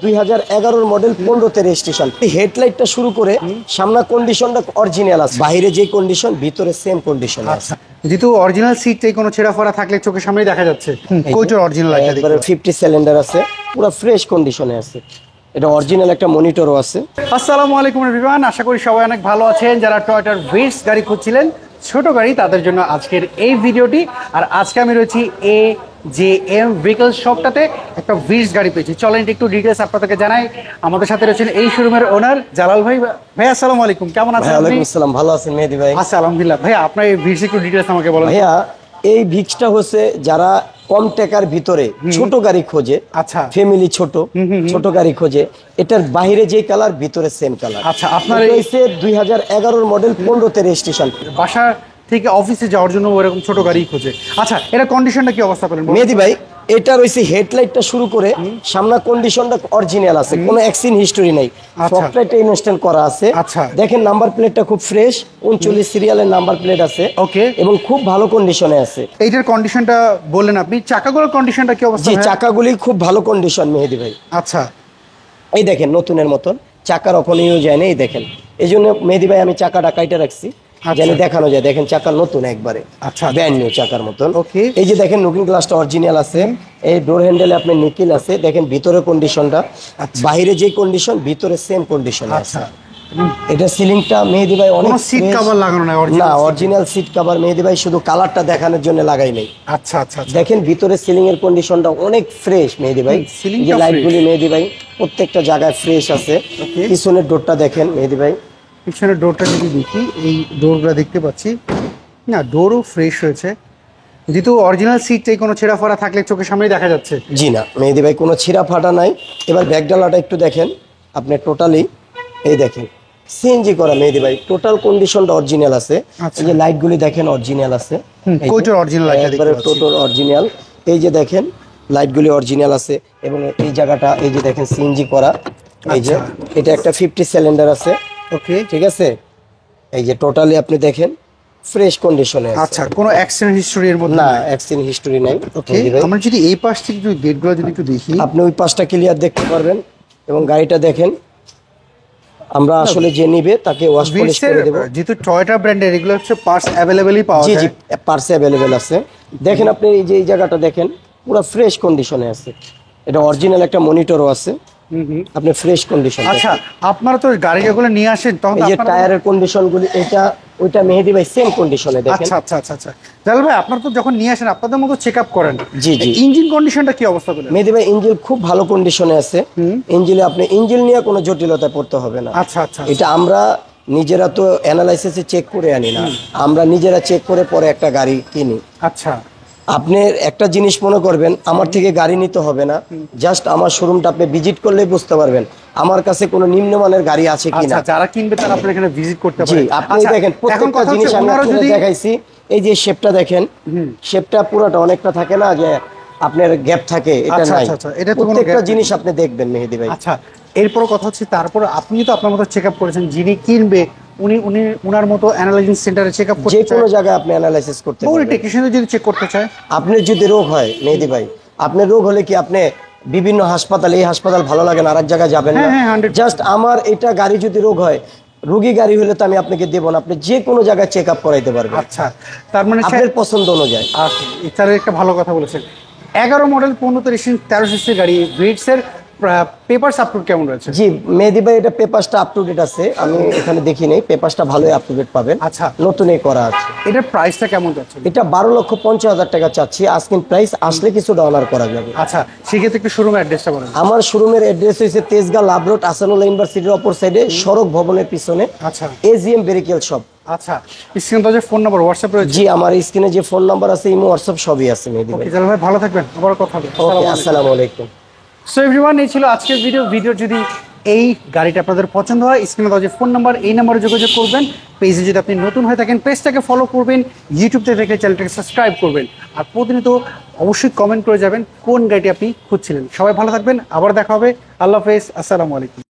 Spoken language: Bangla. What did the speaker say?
2011 মডেল 15তে রেজিস্ট্রেশন। হেডলাইটটা শুরু করে সামনা কন্ডিশনটা অরিজিনাল আছে, বাইরে যে কন্ডিশন ভিতরে সেম কন্ডিশন আছে। যেহেতু অরিজিনাল সিটটাই কোনো ছেঁড়া ফাড়া থাকলে চোখের সামনেই দেখা যাচ্ছে। কোইটার অরিজিনাল লাইটটা দেখতে 50 সিলিন্ডার আছে, পুরো ফ্রেশ কন্ডিশনে আছে। এটা অরিজিনাল একটা মনিটরও আছে। আসসালামু আলাইকুম এভরিওয়ান, আশা করি সবাই অনেক ভালো আছেন। যারা টয়োটার ভিটস গাড়ি খুঁজছিলেন, ছোট গাড়ি, তাদের জন্য আজকের এই ভিডিওটি। আর আজকে আমি রয়েছি AJM ভেহিকলস শপটাতে, একটা ভিটস গাড়ি পেয়েছি। চলেন একটু ডিটেলস আপনাদেরকে জানাই। আমাদের সাথে রয়েছেন এই শোরুমের ওনার জালাল ভাই। ভাই আসসালামু আলাইকুম, কেমন আছেন? ওয়ালাইকুম আসসালাম, ভালো আছেন মেহেদি ভাই? আচ্ছা আলহামদুলিল্লাহ। ভাই আপনার এই ভিটস একটু ডিটেলস আমাকে বলেন। ভাইয়া এই ভিক্সটা হচ্ছে যারা কম টাকার ভিতরে ছোট গাড়ি খোঁজে, আচ্ছা ফ্যামিলি ছোট গাড়ি খোঁজে, এটার বাইরে যে কালার ভিতরে সেম কালার। আচ্ছা, আপনার হচ্ছে 2011 মডেল 15তে রেজিস্ট্রেশন। বাসা থেকে অফিসে যাওয়ার জন্য ওরকম ছোট গাড়ি খোঁজে। আচ্ছা, এটা কন্ডিশনটা কি অবস্থা পেলেন মেহেদি ভাই? এটা রয়েছে হেডলাইটটা শুরু করে সামনা কন্ডিশনটা অরিজিনাল আছে, কোনো অ্যাক্সিডেন্ট হিস্টোরি নাই। সফটওয়্যারটা ইনস্টল করা আছে। আচ্ছা, দেখেন নাম্বার প্লেটটা খুব ফ্রেশ, 39 সিরিয়ালের নাম্বার প্লেট আছে। ওকে, এবং খুব ভালো কন্ডিশনে আছে। এইটার কন্ডিশনটা বললেন আপনি, চাকাগুলোর কন্ডিশনটা কি অবস্থা? জি, চাকাগুলি খুব ভালো কন্ডিশন মেহেদি ভাই। আচ্ছা, এই দেখেন নতুনের মতন, চাকার ওখানে ইউজ হয় না। এই দেখেন, এই জন্য মেহেদি ভাই আমি চাকাটা কাইটা রাখছি জানি দেখানো যায়। দেখেন চাকা নতুন একবারে, আচ্ছা ব্র্যান্ড নিউ চাকার মতন। ওকে, এই যে দেখেন লুকিং গ্লাসটা অরিজিনাল আছে, এই ডোর হ্যান্ডেলে আপনার নিকেল আছে। দেখেন ভিতরে কন্ডিশনটা, বাইরে যে কন্ডিশন ভিতরে সেম কন্ডিশন আছে। এটা সিলিংটা মেহেদি ভাই অনেক সিট কভার লাগানো নাই, না অরিজিনাল সিট কভার মেহেদি ভাই, শুধু কালারটা দেখানোর জন্য লাগাই নাই। আচ্ছা আচ্ছা, দেখেন ভিতরে সিলিং এর কন্ডিশনটা অনেক ফ্রেশ মেহেদি ভাই। যে লাইটগুলি মেহেদি ভাই প্রত্যেকটা জায়গায় ফ্রেশ আছে। পিছনের ডোরটা দেখেন মেহেদি ভাই, পিছনের ডোরটা যদি দেখি, এই ডোরগুলো দেখতে পাচ্ছি না, ডোরও ফ্রেশ হয়েছে। যেহেতু অরিজিনাল সিটটাই কোনো ছেঁড়া ফাড়া থাকলে চোখের সামনেই দেখা যাচ্ছে। জি না মেহেদি ভাই, কোনো ছিঁড়া ফাটা নাই। এবার ব্যাকডালাটা একটু দেখেন আপনি, টোটালি এই দেখেন সিএনজি করা মেহেদি ভাই, টোটাল কন্ডিশনটা অরিজিনাল আছে। এই যে লাইটগুলি দেখেন অরিজিনাল আছে, কোইটার অরিজিনাল লাইটটা দেখতে পাচ্ছি, টোটাল অরিজিনাল। এই যে দেখেন লাইটগুলি অরিজিনাল আছে, এবং এই জায়গাটা এই যে দেখেন সিএনজি করা। এই যে এটা একটা 50 সিলিন্ডার আছে। ওকে, ঠিক আছে। এই যে টোটালি আপনি দেখেন ফ্রেশ কন্ডিশনে আছে। আচ্ছা, কোনো অ্যাক্সিডেন্ট হিস্টরি এর মধ্যে না, অ্যাক্সিডেন্ট হিস্টরি নাই। ওকে, আমরা যদি এই পাশ থেকে যদি গেটগুলো যদি একটু দেখি, আপনি ওই পাশটা ক্লিয়ার দেখতে পারবেন। এবং গাড়িটা দেখেন, আমরা আসলে যে নিবে তাকে ওয়াশ পলিশ করে দেব। যেহেতু টয়োটা ব্র্যান্ডের এগুলো হচ্ছে পার্টস अवेलेबलই পাওয়া যায়। জি জি, পার্টস अवेलेबल আছে। দেখেন আপনি এই যে এই জায়গাটা দেখেন পুরো ফ্রেশ কন্ডিশনে আছে। এটা অরিজিনাল একটা মনিটরও আছে, আপনি ফ্রেশ কন্ডিশন। আচ্ছা, আপনারা তো গাড়িগুলো নিয়ে আসেন তখন এই যে টায়ারের কন্ডিশনগুলি, এটা ওইটা মেহেদি ভাই সেম কন্ডিশনে দেখেন। আচ্ছা আচ্ছা আচ্ছা আচ্ছা, জালাল ভাই আপনারা তো যখন নিয়ে আসেন আপনাদের মতো চেকআপ করেন। জি জি। ইঞ্জিন কন্ডিশনটা কি অবস্থা পেলেন? মেহেদি ভাই ইঞ্জিন খুব ভালো কন্ডিশনে আছে। ইঞ্জিনে আপনি ইঞ্জিন নিয়ে কোনো জটিলতায় পড়তে হবে না। আচ্ছা আচ্ছা, এটা আমরা নিজেরা তো অ্যানালাইসিসে চেক করে আনি না, আমরা নিজেরা চেক করে পরে একটা গাড়ি কিনি। আচ্ছা, আপনি একটা জিনিস মনে করবেন, আমার থেকে গাড়ি নিতে হবে না, জাস্ট আমার শোরুমটা আপনি ভিজিট করলেই বুঝতে পারবেন আমার কাছে কোনো নিম্নমানের গাড়ি আছে কিনা। যারা কিনবে তারা আপনার এখানে ভিজিট করতে পারে। জি, আপনি দেখেন প্রত্যেকটা জিনিস আমি আপনাদের দেখাইছি। এই যে শেপটা দেখেন, শেপটা পুরোটা অনেকটা থাকে না যে আপনার গ্যাপ থাকে, এটা নাই। এটা তো প্রত্যেকটা জিনিস আপনি দেখবেন মেহেদি ভাই। আচ্ছা, এরপর কথা হচ্ছে, তারপর আপনি তো আপনার মতো চেকআপ করেছেন, যিনি কিনবে উনার মতো অ্যানালাইজিং সেন্টারে চেকআপ করতে যে কোনো জায়গায় আপনি অ্যানালাইসিস করতে পারবেন। টেকনিশিয়ান যদি চেক করতে চায়, আপনার যদি রোগ হয় মেহেদি ভাই, আপনার রোগ হলে কি আপনি বিভিন্ন হাসপাতাল, এই হাসপাতাল ভালো লাগে না আরেক জায়গায় যাবেন না। জাস্ট আমার এটা গাড়ি যদি রোগ হয়, রোগী গাড়ি হলে তো আমি আপনাকে দেব না, আপনি যে কোনো জায়গায় চেক আপ করাইতে পারবেন। আচ্ছা, তার মানে আপনার পছন্দ অনুযায়ী। আচ্ছা, এছাড়া একটা ভালো কথা বলেছেন। 11 মডেল 15তে রেজিস্ট্রেশন 13 সিসির গাড়ি ভিটসের পেপারস আপলোড কেমন রয়েছে? জি মেহেদি ভাই, এটা পেপারসটা আপ টু ডেট আছে, আমি এখানে দেখি নাই। পেপারসটা ভালোই আপ টু ডেট পাবেন। আচ্ছা, নতুনই করা আছে। এটার প্রাইসটা কেমন যাচ্ছে? এটা 12,50,000 টাকা চাচ্ছি আস্কিং প্রাইস, আসলে কিছু অনার করা যাবে। আচ্ছা, সেক্ষেত্রে একটু শোরুমের অ্যাড্রেসটা বলেন। আমার শোরুমের অ্যাড্রেস হচ্ছে তেজগাঁ লাভ রোড, আসানুল্লাহ ইউনিভার্সিটির অপর সাইডে, সড়ক ভবনের পিছনে। আচ্ছা, AJM ভেহিকল শপ। আচ্ছা, স্ক্রিনে তো যে ফোন নাম্বার, হোয়াটসঅ্যাপ রয়েছে? জি, আমার স্ক্রিনে যে ফোন নাম্বার আছে, ইমো হোয়াটসঅ্যাপ সবই আছে মেহেদি ভাই। ওকে জালাল ভাই, ভালো থাকবেন, আবার কথা হবে। ওকে, আসসালামু আলাইকুম। সো এভরিওয়ান, এই ছিল আজকের ভিডিও যদি এই গাড়িটা আপনাদের পছন্দ হয়, স্ক্রিনে দেওয়া যে ফোন নাম্বার, এই নাম্বারে যোগাযোগ করবেন। পেজে যদি আপনি নতুন হয়ে থাকেন, পেজটাকে ফলো করবেন। ইউটিউব থেকে দেখলে চ্যানেলটাকে সাবস্ক্রাইব করবেন। আর প্রতিনিয়ত অবশ্যই কমেন্ট করে যাবেন কোন গাড়িটি আপনি খুঁজছিলেন। সবাই ভালো থাকবেন, আবার দেখা হবে। আল্লাহ হাফেজ, আসসালামু আলাইকুম।